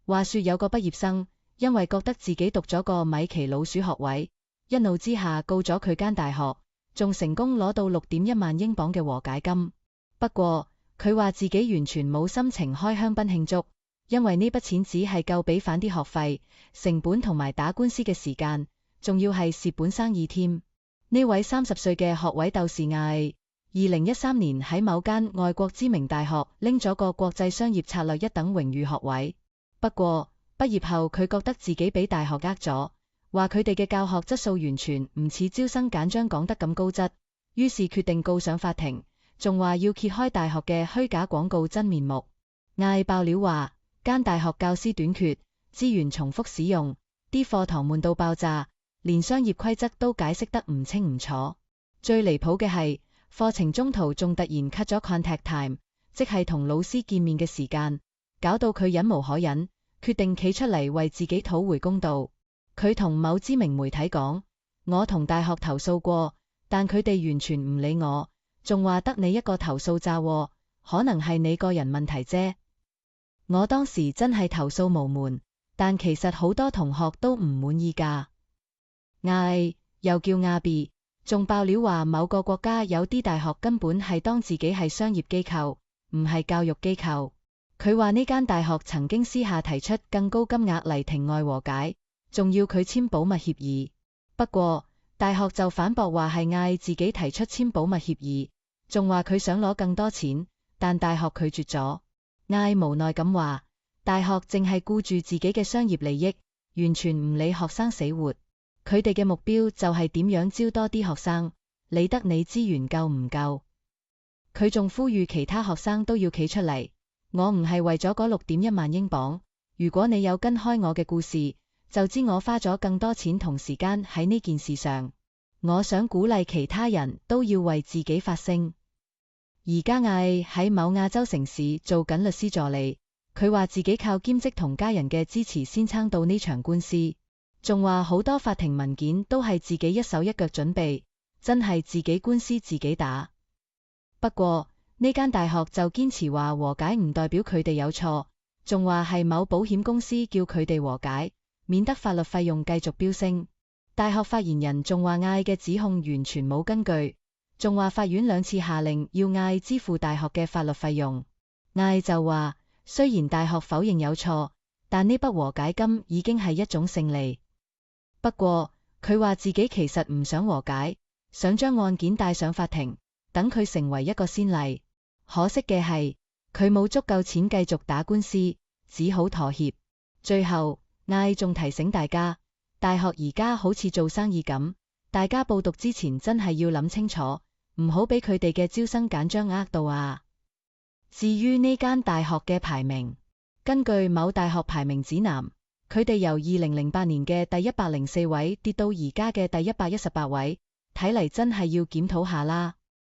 話說有個畢業生，因為覺得自己讀咗個米奇老鼠學位，一怒之下告咗佢間大學，仲成功攞到6.1萬英鎊嘅和解金。不過佢話自己完全冇心情開香檳慶祝，因為呢筆錢只係夠俾返啲學費、成本同埋打官司嘅時間，仲要係蝕本生意添。呢位30歲嘅學位鬥士艾，2013年喺某間外國知名大學拎咗個國際商業策略1等榮譽學位。不過畢業後佢覺得自己俾大學呃咗，話佢哋嘅教學質素完全唔似招生簡章講得咁高質，於是決定告上法庭，仲話要揭開大學嘅虛假廣告真面目。艾爆料話，間大學教師短缺，資源重複使用，啲課堂悶到爆炸，連商業規則都解釋得唔清唔楚。最離譜嘅係，課程中途仲突然 cut 咗 contact time， 即係同老師見面嘅時間，搞到佢忍無可忍，決定企出嚟為自己討回公道。佢同某知名媒體講，我同大學投訴過，但佢哋完全唔理我，仲話得你一個投訴咋喎，可能係你個人問題啫。我當時真係投訴無門，但其實好多同學都唔滿意㗎。艾又叫亞 B， 仲爆料話某個國家有啲大學根本係當自己係商業機構，唔係教育機構。佢話呢間大學曾經私下提出更高金額嚟庭外和解，仲要佢簽保密協議。不過大學就反駁話係艾自己提出簽保密協議，仲話佢想攞更多錢，但大學拒絕咗。艾無奈咁話，大學淨係顧住自己嘅商業利益，完全唔理學生死活。佢哋嘅目標就係點樣招多啲學生，理得你資源夠唔夠。佢仲呼籲其他學生都要企出嚟，我唔係為咗嗰6.1萬英鎊，如果你有跟開我嘅故事，就知我花咗更多錢同時間喺呢件事上。我想鼓勵其他人都要為自己發聲。而家艾喺某亞洲城市做緊律師助理，佢話自己靠兼職同家人嘅支持先撐到呢場官司，仲話好多法庭文件都係自己一手一腳準備，真係自己官司自己打。不過呢間大學就堅持話和解唔代表佢哋有錯，仲話係某保險公司叫佢哋和解，免得法律費用繼續飆升。大學發言人仲話艾嘅指控完全冇根據，仲話法院2次下令要艾支付大學嘅法律費用。艾就話，雖然大學否認有錯，但呢筆和解金已經係一種勝利。不過佢話自己其實唔想和解，想將案件帶上法庭，等佢成為一個先例。可惜嘅係，佢冇足夠錢繼續打官司，只好妥協。最後艾仲提醒大家，大學而家好似做生意咁，大家報讀之前真係要諗清楚，唔好俾佢哋嘅招生簡章呃到啊。至於呢間大學嘅排名，根據某大學排名指南，佢哋由2008年嘅第104位跌到而家嘅第118位，睇嚟真係要檢討下啦。